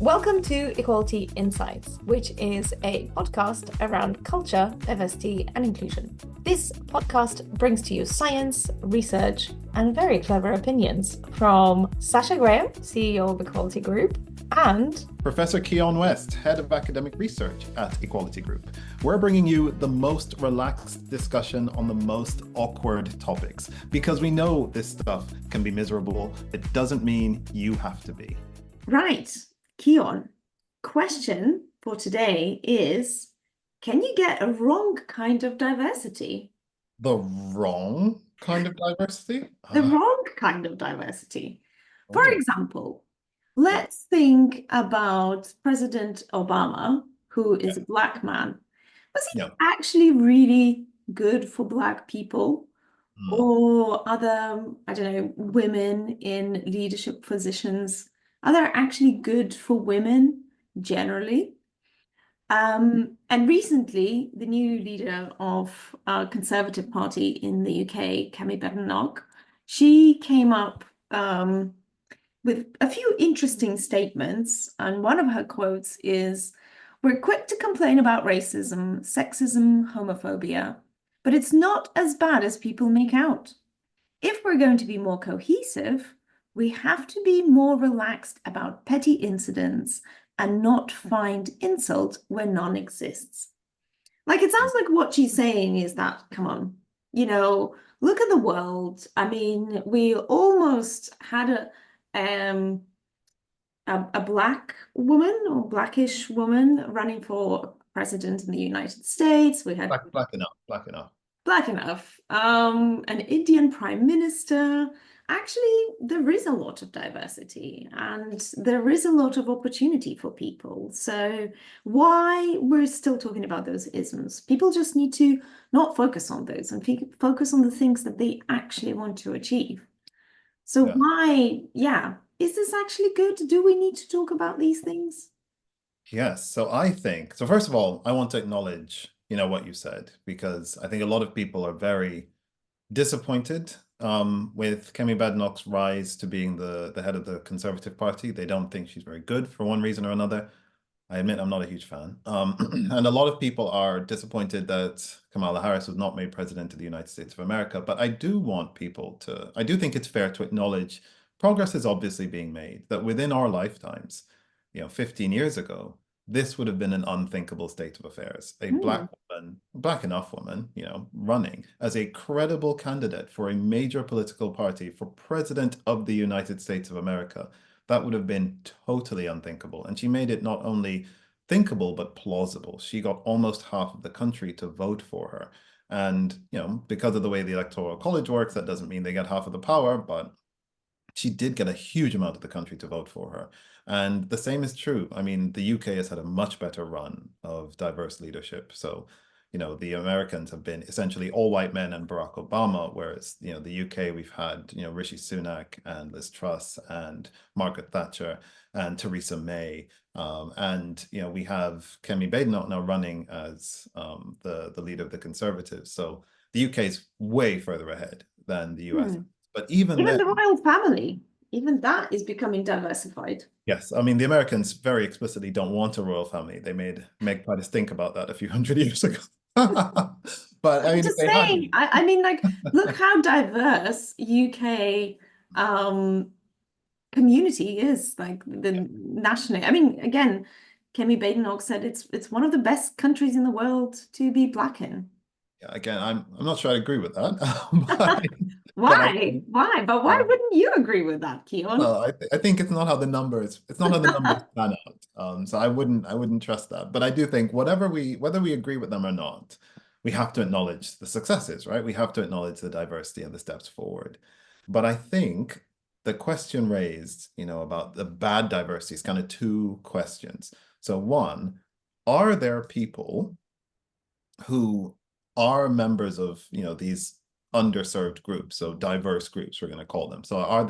Welcome to Equality Insights, which is a podcast around culture, diversity, and inclusion. This podcast brings to you science, research, and very clever opinions from Sasha Graham, CEO of Equality Group, and Professor Keon West, Head of Academic Research at Equality Group. We're bringing you the most relaxed discussion on the most awkward topics, because we know this stuff can be miserable. It doesn't mean you have to be. Right. Keon, question for today is, can you get a wrong kind of diversity? The wrong kind of diversity? The wrong kind of diversity. For Oh. example, let's think about President Obama, who is a Black man. Was he actually really good for Black people? Or other, I don't know, women in leadership positions? Are they actually good for women generally? And recently, the new leader of our Conservative Party in the UK, Kemi Badenoch, she came up with a few interesting statements. And one of her quotes is, "We're quick to complain about racism, sexism, homophobia, but it's not as bad as people make out. If we're going to be more cohesive, we have to be more relaxed about petty incidents and not find insult where none exists." Like, it sounds like what she's saying is that, come on, look at the world. I mean, we almost had a Black woman or Blackish woman running for president in the United States. We had Black enough. An Indian prime minister. Actually, there is a lot of diversity and there is a lot of opportunity for people. So why we're still talking about those isms? People just need to not focus on those and focus on the things that they actually want to achieve. So is this actually good? Do we need to talk about these things? Yes. So first of all, I want to acknowledge, what you said, because I think a lot of people are very disappointed with Kemi Badenoch's rise to being the head of the Conservative Party. They don't think she's very good for one reason or another. I admit I'm not a huge fan. And a lot of people are disappointed that Kamala Harris was not made president of the United States of America. But I do think it's fair to acknowledge progress is obviously being made, that within our lifetimes, 15 years ago, this would have been an unthinkable state of affairs. A Black enough woman, running as a credible candidate for a major political party for president of the United States of America. That would have been totally unthinkable. And she made it not only thinkable, but plausible. She got almost half of the country to vote for her. And, because of the way the Electoral College works, that doesn't mean they get half of the power, but she did get a huge amount of the country to vote for her. And the same is true. I mean, the UK has had a much better run of diverse leadership. So, the Americans have been essentially all white men and Barack Obama, whereas, the UK, we've had, Rishi Sunak and Liz Truss and Margaret Thatcher and Theresa May. And, we have Kemi Badenoch now running as the leader of the Conservatives. So the UK is way further ahead than the US. But even the royal family, even that is becoming diversified. Yes, I mean, the Americans very explicitly don't want a royal family. They made Meg Titus think about that a few hundred years ago. But I mean, just saying, I mean, like, look how diverse UK community is, like nationally. I mean, again, Kemi Badenoch said it's one of the best countries in the world to be Black in. Yeah, again, I'm not sure I agree with that. Why? But why wouldn't you agree with that, Keon? Well, I think it's not how the numbers pan out. So I wouldn't trust that. But I do think whether we agree with them or not, we have to acknowledge the successes, right? We have to acknowledge the diversity and the steps forward. But I think the question raised, about the bad diversity is kind of two questions. So one, are there people who are members of, these underserved groups, so diverse groups, we're going to call them. So are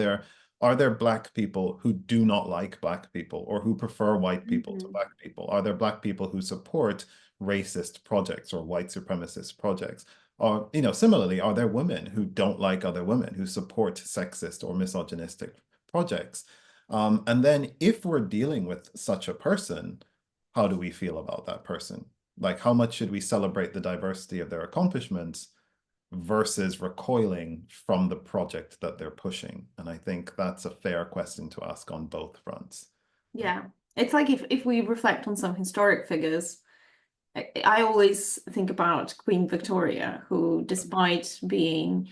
there Black people who do not like Black people or who prefer white people to Black people? Are there Black people who support racist projects or white supremacist projects? Or, similarly, are there women who don't like other women, who support sexist or misogynistic projects? And then if we're dealing with such a person, how do we feel about that person? Like, how much should we celebrate the diversity of their accomplishments versus recoiling from the project that they're pushing? And I think that's a fair question to ask on both fronts. Yeah. It's like if we reflect on some historic figures, I always think about Queen Victoria, who, despite being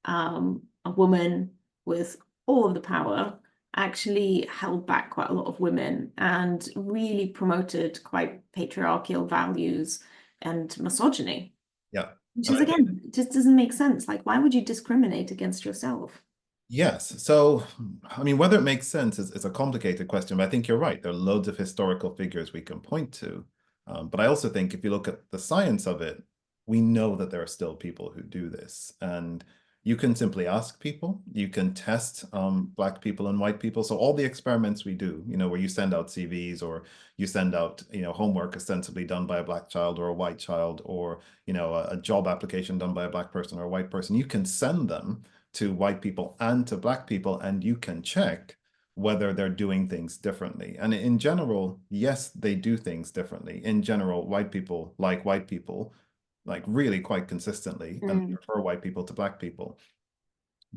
a woman with all of the power, actually held back quite a lot of women and really promoted quite patriarchal values and misogyny. Yeah. Which is, again, it just doesn't make sense. Like, why would you discriminate against yourself? Yes. So, I mean, whether it makes sense is a complicated question, but I think you're right. There are loads of historical figures we can point to. But I also think if you look at the science of it, we know that there are still people who do this. And you can simply ask people, you can test Black people and white people. So all the experiments we do, where you send out CVs or you send out, homework ostensibly done by a Black child or a white child, or, a job application done by a Black person or a white person, you can send them to white people and to Black people, and you can check whether they're doing things differently. And in general, yes, they do things differently. In general, white people like white people, like really quite consistently, and prefer white people to Black people.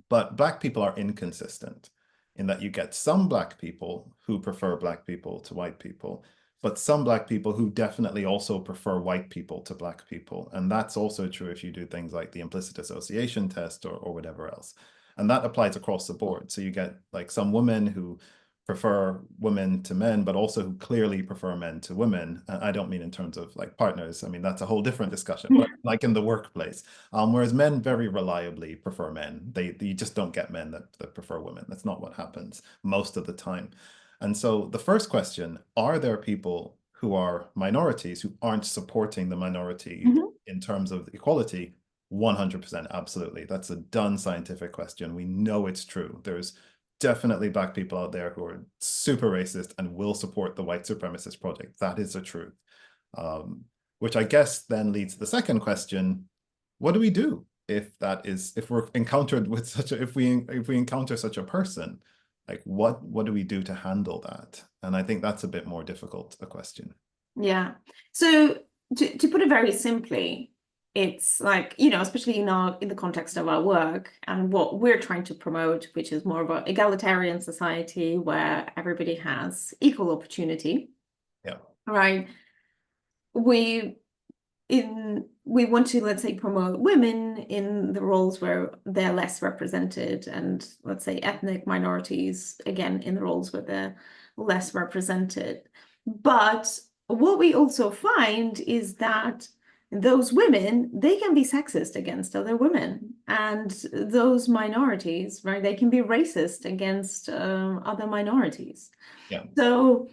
But Black people are inconsistent in that you get some Black people who prefer Black people to white people, but some Black people who definitely also prefer white people to Black people. And that's also true if you do things like the implicit association test or whatever else. And that applies across the board. So you get like some women who prefer women to men, but also who clearly prefer men to women. I don't mean in terms of like partners. I mean, that's a whole different discussion, but like in the workplace. Whereas men very reliably prefer men. You just don't get men that prefer women. That's not what happens most of the time. And so the first question, are there people who are minorities who aren't supporting the minority in terms of equality? 100%, absolutely. That's a done scientific question. We know it's true. There's definitely Black people out there who are super racist and will support the white supremacist project. That is the truth. Which I guess then leads to the second question: what do we do if we're encountered with if we encounter such a person? Like, what do we do to handle that? And I think that's a bit more difficult a question. Yeah. So to put it very simply, it's like, especially in the context of our work and what we're trying to promote, which is more of an egalitarian society where everybody has equal opportunity. Yeah. Right. We want to, let's say, promote women in the roles where they're less represented, and let's say ethnic minorities, again, in the roles where they're less represented. But what we also find is that those women, they can be sexist against other women, and those minorities, right, they can be racist against other minorities. Yeah. So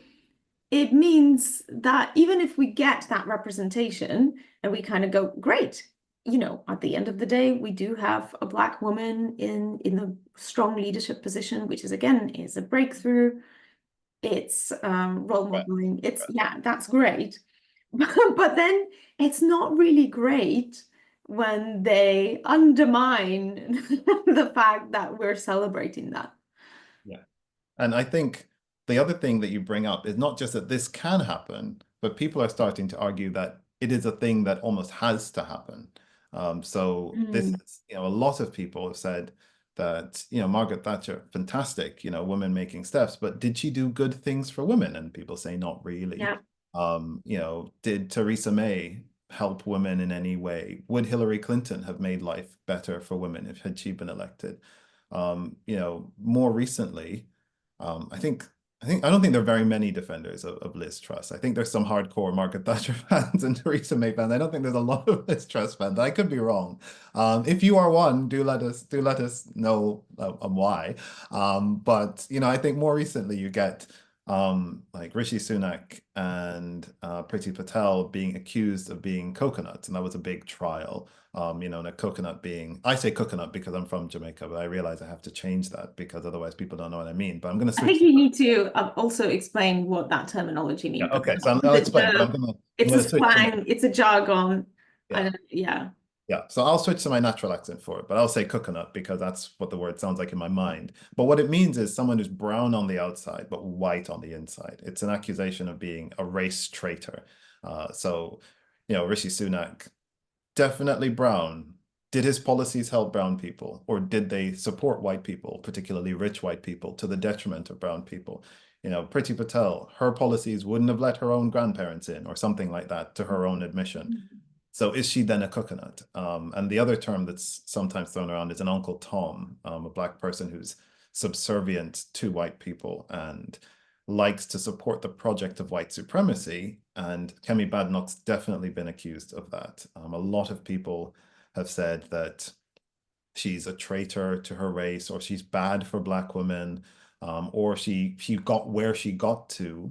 it means that even if we get that representation and we kind of go, great, at the end of the day, we do have a Black woman in a strong leadership position, which is a breakthrough. It's role modeling. That's great. But then it's not really great when they undermine the fact that we're celebrating that. Yeah. And I think the other thing that you bring up is not just that this can happen, but people are starting to argue that it is a thing that almost has to happen. This is, a lot of people have said that, Margaret Thatcher, fantastic, women making steps, but did she do good things for women? And people say not really. Yeah. Did Theresa May help women in any way? Would Hillary Clinton have made life better for women had she been elected? More recently, I don't think there are very many defenders of Liz Truss. I think there's some hardcore Margaret Thatcher fans and Theresa May fans. I don't think there's a lot of Liz Truss fans. I could be wrong. If you are one, do let us know why. But I think more recently you get like Rishi Sunak and Priti Patel being accused of being coconuts, and that was a big trial. And a coconut being, I say coconut because I'm from Jamaica, but I realize I have to change that because other's people don't know what I mean. But I'm going to switch. I think you need to also explain what that terminology means. Yeah, okay, so I'll explain. But it's a slang, it's a jargon. Yeah. Yeah. Yeah, so I'll switch to my natural accent for it, but I'll say coconut because that's what the word sounds like in my mind. But what it means is someone who's brown on the outside, but white on the inside. It's an accusation of being a race traitor. So, Rishi Sunak, definitely brown. Did his policies help brown people, or did they support white people, particularly rich white people, to the detriment of brown people? Priti Patel, her policies wouldn't have let her own grandparents in, or something like that, to her own admission. So is she then a coconut? And the other term that's sometimes thrown around is an Uncle Tom, a Black person who's subservient to white people and likes to support the project of white supremacy. And Kemi Badenoch's definitely been accused of that. A lot of people have said that she's a traitor to her race, or she's bad for Black women, or she got where she got to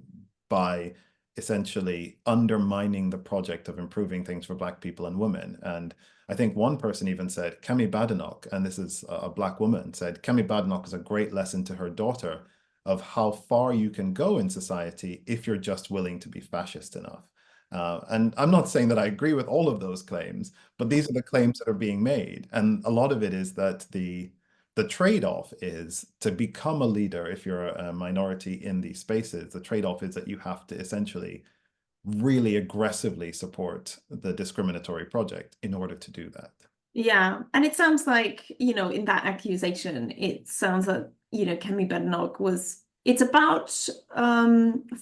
by essentially undermining the project of improving things for Black people and women. And I think one person even said, Kemi Badenoch, and this is a Black woman, said, Kemi Badenoch is a great lesson to her daughter of how far you can go in society if you're just willing to be fascist enough. And I'm not saying that I agree with all of those claims, but these are the claims that are being made. And a lot of it is that the trade-off is to become a leader if you're a minority in these spaces. The trade-off is that you have to essentially really aggressively support the discriminatory project in order to do that. Yeah, and it sounds like, in that accusation, it sounds like, Kemi Badenoch it's about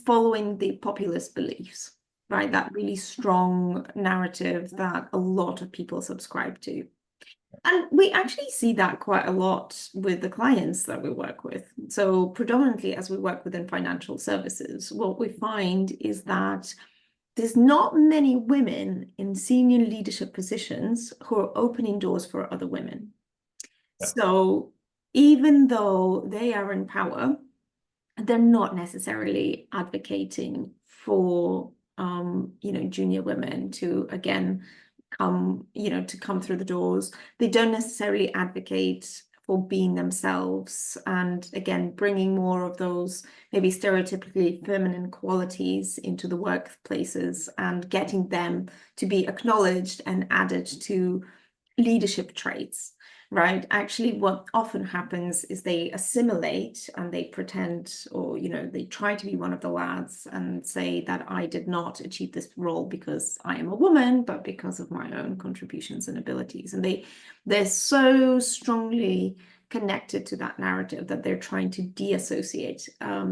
following the populist beliefs, right? That really strong narrative that a lot of people subscribe to. And we actually see that quite a lot with the clients that we work with. So predominantly as we work within financial services, what we find is that there's not many women in senior leadership positions who are opening doors for other women. Yeah. So even though they are in power, they're not necessarily advocating for, junior women to, again, come through the doors. They don't necessarily advocate for being themselves and, again, bringing more of those maybe stereotypically feminine qualities into the workplaces and getting them to be acknowledged and added to leadership traits. Right. Actually, what often happens is they assimilate and they pretend, or, they try to be one of the lads and say that I did not achieve this role because I am a woman, but because of my own contributions and abilities. And they're so strongly connected to that narrative that they're trying to deassociate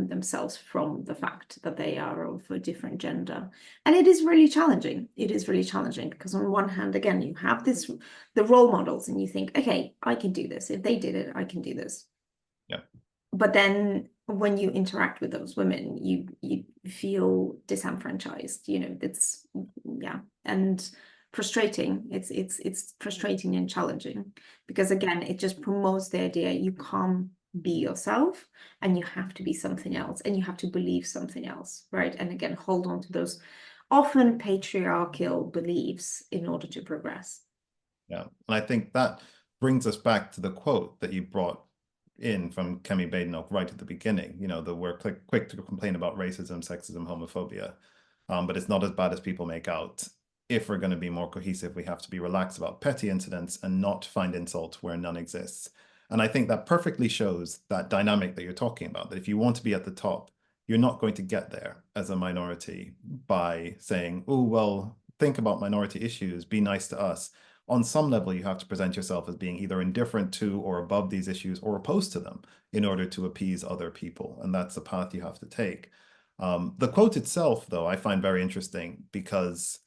themselves from the fact that they are of a different gender. And it is really challenging. It is really challenging because on one hand, again, you have the role models and you think, okay, I can do this. If they did it, I can do this. Yeah. But then when you interact with those women, you feel disenfranchised, it's, yeah. And frustrating. It's frustrating and challenging because, again, it just promotes the idea you can't be yourself and you have to be something else and you have to believe something else, right? And again, hold on to those often patriarchal beliefs in order to progress. Yeah, and I think that brings us back to the quote that you brought in from Kemi Badenoch right at the beginning, that we're quick to complain about racism, sexism, homophobia, but it's not as bad as people make out. If we're going to be more cohesive, we have to be relaxed about petty incidents and not find insult where none exists. And I think that perfectly shows that dynamic that you're talking about, that if you want to be at the top, you're not going to get there as a minority by saying, oh, well, think about minority issues, be nice to us. On some level, you have to present yourself as being either indifferent to or above these issues or opposed to them in order to appease other people. And that's the path you have to take. The quote itself, though, I find very interesting because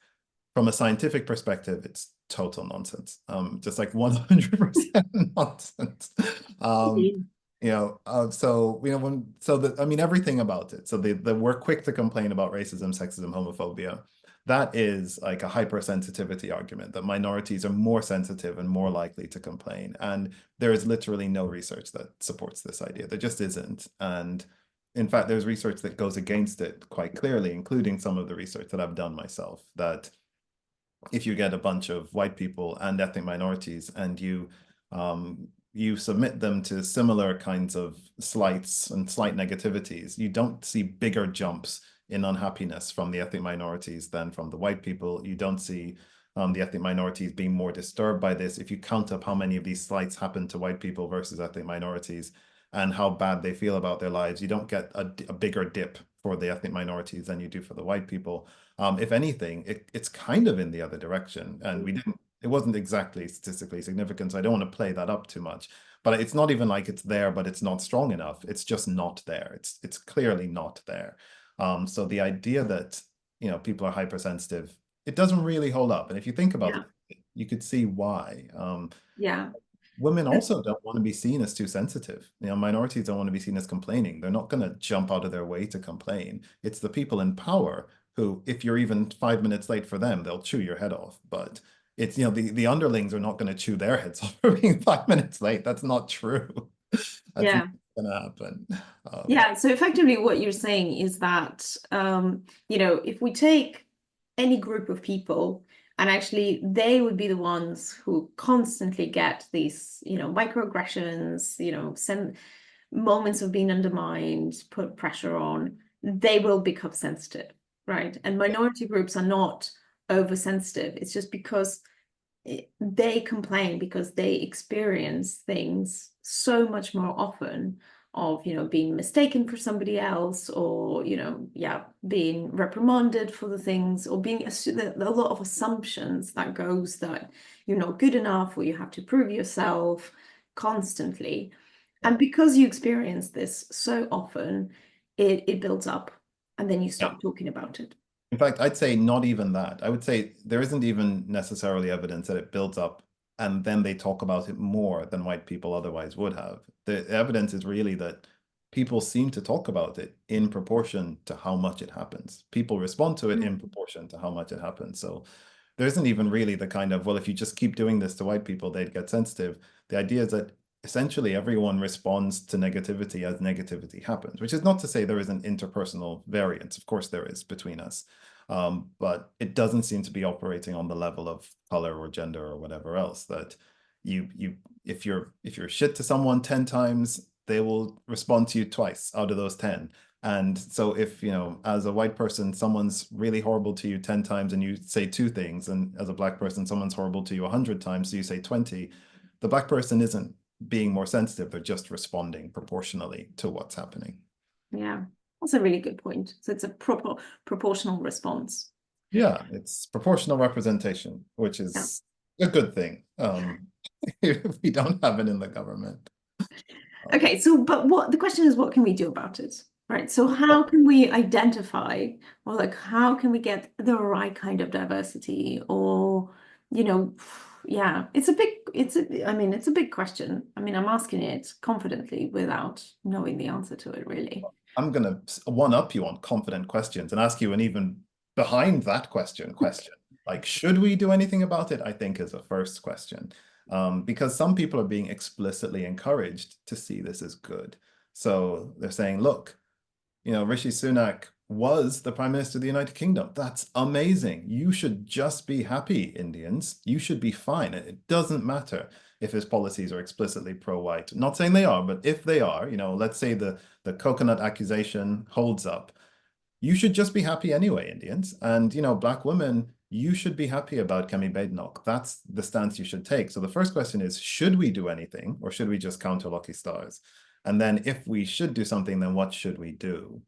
from a scientific perspective, it's total nonsense. Just like 100% nonsense. Everything about it. So we're quick to complain about racism, sexism, homophobia. That is like a hypersensitivity argument that minorities are more sensitive and more likely to complain. And there is literally no research that supports this idea. There just isn't. And in fact, there's research that goes against it quite clearly, including some of the research that I've done myself, that if you get a bunch of white people and ethnic minorities and you submit them to similar kinds of slights and slight negativities, you don't see bigger jumps in unhappiness from the ethnic minorities than from the white people. You don't see the ethnic minorities being more disturbed by this. If you count up how many of these slights happen to white people versus ethnic minorities and how bad they feel about their lives, you don't get a bigger dip for the ethnic minorities than you do for the white people. If anything, it's kind of in the other direction, and it wasn't exactly statistically significant, so I don't want to play that up too much. But it's not even like it's there, but it's not strong enough. It's just not there. It's clearly not there. So the idea that, you know, people are hypersensitive, it doesn't really hold up. And if you think about it, you could see why. Women also don't want to be seen as too sensitive. You know, minorities don't want to be seen as complaining. They're not going to jump out of their way to complain. It's the people in power who, if you're even 5 minutes late for them, they'll chew your head off. But it's, you know, the underlings are not going to chew their heads off for being 5 minutes late. That's not true. That's not going to happen. So effectively what you're saying is that, you know, if we take any group of people, and actually they would be the ones who constantly get these, you know, microaggressions, you know, moments of being undermined, put pressure on, they will become sensitive, right? And minority groups are not oversensitive. It's just because they complain because they experience things so much more often of, you know, being mistaken for somebody else, or, you know, being reprimanded for the things, or being a lot of assumptions that goes that you're not good enough, or you have to prove yourself constantly. And because you experience this so often, it builds up, and then you stop talking about it. In fact, I'd say not even that. I would say there isn't even necessarily evidence that it builds up and then they talk about it more than white people otherwise would have. The evidence is really that people seem to talk about it in proportion to how much it happens. People respond to it in proportion to how much it happens. So there isn't even really the kind of, well, if you just keep doing this to white people, they'd get sensitive. The idea is that essentially everyone responds to negativity as negativity happens, which is not to say there is an interpersonal variance. Of course there is between us. But it doesn't seem to be operating on the level of color or gender or whatever else, that if you're shit to someone 10 times, they will respond to you twice out of those 10. And so if, you know, as a white person, someone's really horrible to you 10 times and you say 2 things, and as a black person, someone's horrible to you 100 times, so you say 20, the black person isn't being more sensitive, they're just responding proportionally to what's happening. Yeah. That's a really good point. So it's a proportional response. Yeah, it's proportional representation, which is a good thing. If we don't have it in the government. Okay, so but the question is, what can we do about it? Right. So how can we identify, or like how can we get the right kind of diversity, or, you know, it's a big question. I mean, I'm asking it confidently without knowing the answer to it, really. I'm going to one-up you on confident questions and ask you an even behind that question. Like, should we do anything about it? I think is a first question, because some people are being explicitly encouraged to see this as good. So they're saying, look, you know, Rishi Sunak was the Prime Minister of the United Kingdom. That's amazing. You should just be happy, Indians. You should be fine. It doesn't matter if his policies are explicitly pro-white. Not saying they are, but if they are, you know, let's say the coconut accusation holds up, you should just be happy anyway, Indians. And, you know, black women, you should be happy about Kemi Badenoch. That's the stance you should take. So the first question is, should we do anything, or should we just count our lucky stars? And then if we should do something, then what should we do?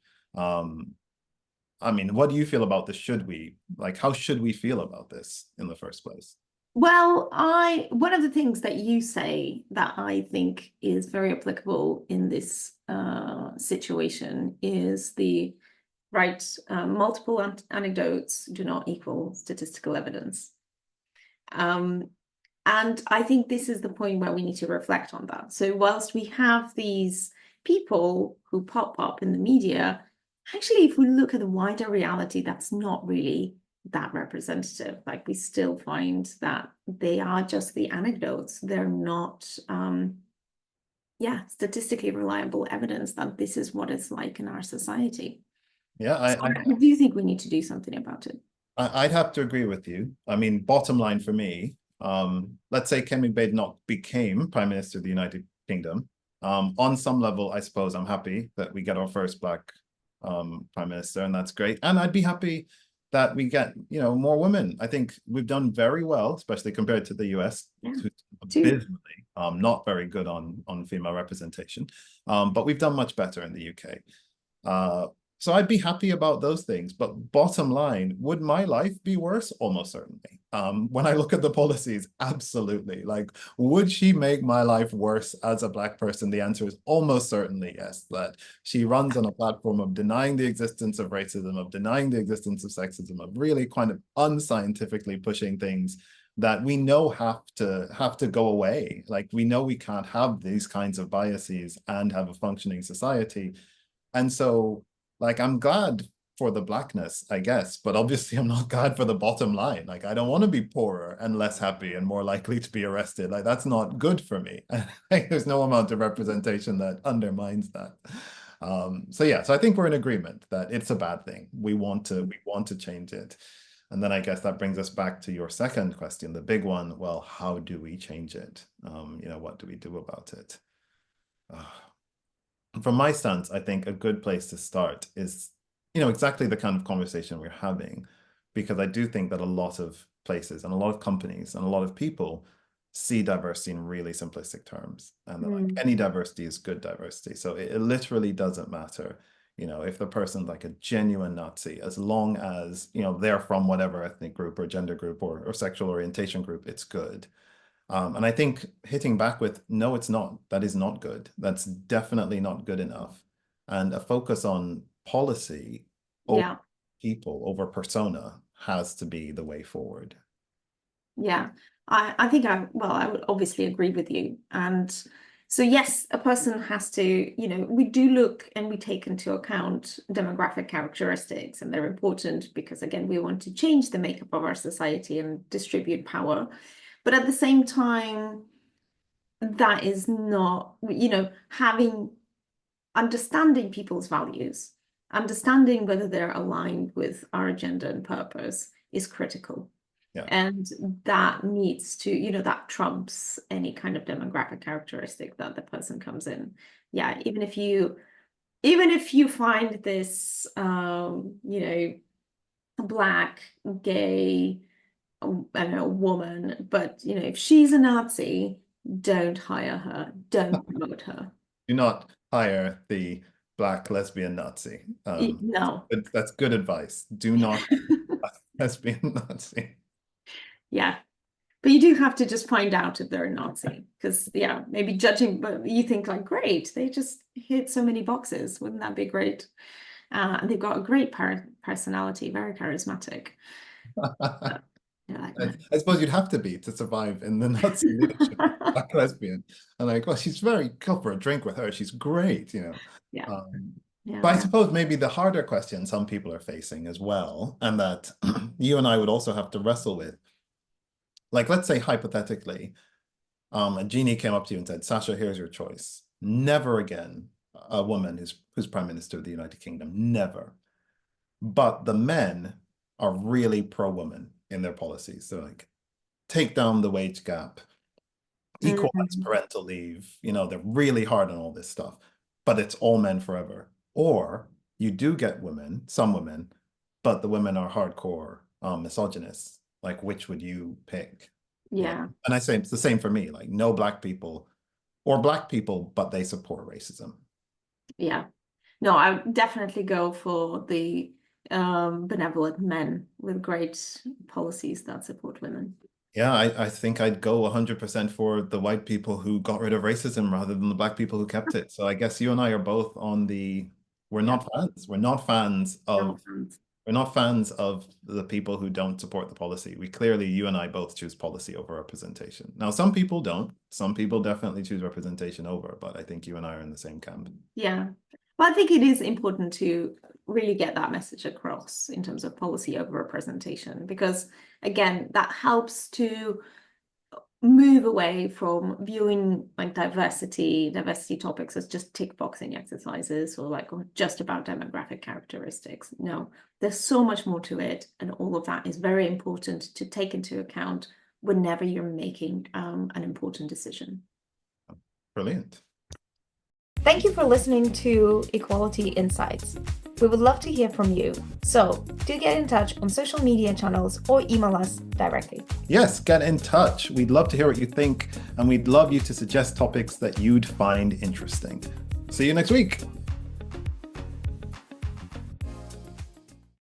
I mean, what do you feel about this? Should we, like, how should we feel about this in the first place? Well, one of the things that you say that I think is very applicable in this situation is the multiple anecdotes do not equal statistical evidence. And I think this is the point where we need to reflect on that. So whilst we have these people who pop up in the media, actually, if we look at the wider reality, that's not really that representative. Like, we still find that they are just the anecdotes. They're not, statistically reliable evidence that this is what it's like in our society. Yeah, so I do you think we need to do something about it? I'd have to agree with you. I mean, bottom line for me, let's say Kemi Badenoch became Prime Minister of the United Kingdom. On some level, I suppose I'm happy that we get our first black Prime Minister, and that's great. And I'd be happy that we get, more women. I think we've done very well, especially compared to the US, abysmally, not very good on female representation. But we've done much better in the UK. So I'd be happy about those things. But bottom line, would my life be worse? Almost certainly. When I look at the policies, absolutely. Like, would she make my life worse as a Black person? The answer is almost certainly yes. That she runs on a platform of denying the existence of racism, of denying the existence of sexism, of really kind of unscientifically pushing things that we know have to go away. Like, we know we can't have these kinds of biases and have a functioning society. And so, like, I'm glad for the Blackness, I guess, but obviously I'm not glad for the bottom line. Like, I don't want to be poorer and less happy and more likely to be arrested. Like, that's not good for me. There's no amount of representation that undermines that. So yeah, so I think we're in agreement that it's a bad thing. We want to change it. And then I guess that brings us back to your second question, the big one. Well, how do we change it? What do we do about it? From my stance, I think a good place to start is, exactly the kind of conversation we're having, because I do think that a lot of places and a lot of companies and a lot of people see diversity in really simplistic terms. And they're like, any diversity is good diversity. So it literally doesn't matter, if the person's like a genuine Nazi, as long as, they're from whatever ethnic group or gender group or sexual orientation group, it's good. And I think hitting back with, no, it's not. That is not good. That's definitely not good enough. And a focus on policy over people, over persona, has to be the way forward. Yeah, I think I would obviously agree with you. And so, yes, a person has to, we do look and we take into account demographic characteristics, and they're important because, again, we want to change the makeup of our society and distribute power. But at the same time, that is not, understanding people's values, understanding whether they're aligned with our agenda and purpose is critical. Yeah. And that needs to, that trumps any kind of demographic characteristic that the person comes in. Yeah, even if you find this, Black, gay, I don't know, woman, but if she's a Nazi, don't hire her, don't promote her. Do not hire the Black lesbian Nazi. No. That's good advice. Do not lesbian Nazi. Yeah. But you do have to just find out if they're a Nazi, because maybe judging, but you think like, great, they just hit so many boxes. Wouldn't that be great? And they've got a great personality, very charismatic. I suppose you'd have to be to survive in the Nazi leadership. Black lesbian, and like, well, she's very cool for a drink with her. She's great, But I suppose maybe the harder question some people are facing as well, and that you and I would also have to wrestle with. Like, let's say hypothetically, a genie came up to you and said, Sasha, here's your choice. Never again a woman who's Prime Minister of the United Kingdom. Never. But the men are really pro-woman in their policies. They're like, take down the wage gap, equalize parental leave. They're really hard on all this stuff, but it's all men forever. Or you do get women, some women, but the women are hardcore misogynists. Like, which would you pick? Yeah. And I say it's the same for me, like no Black people or Black people, but they support racism. Yeah. No, I would definitely go for the benevolent men with great policies that support women. Yeah, I think I'd go 100% for the white people who got rid of racism rather than the Black people who kept it. So I guess you and I are both on we're not fans. We're not fans of the people who don't support the policy. You and I both choose policy over representation. Now, some people don't. Some people definitely choose representation over, but I think you and I are in the same camp. Yeah. Well, I think it is important to really get that message across in terms of policy over representation, because, again, that helps to move away from viewing like diversity topics as just tick boxing exercises or just about demographic characteristics. No, there's so much more to it, and all of that is very important to take into account whenever you're making an important decision. Brilliant. Thank you for listening to Equality Insights. We would love to hear from you. So do get in touch on social media channels or email us directly. Yes, get in touch. We'd love to hear what you think, and we'd love you to suggest topics that you'd find interesting. See you next week.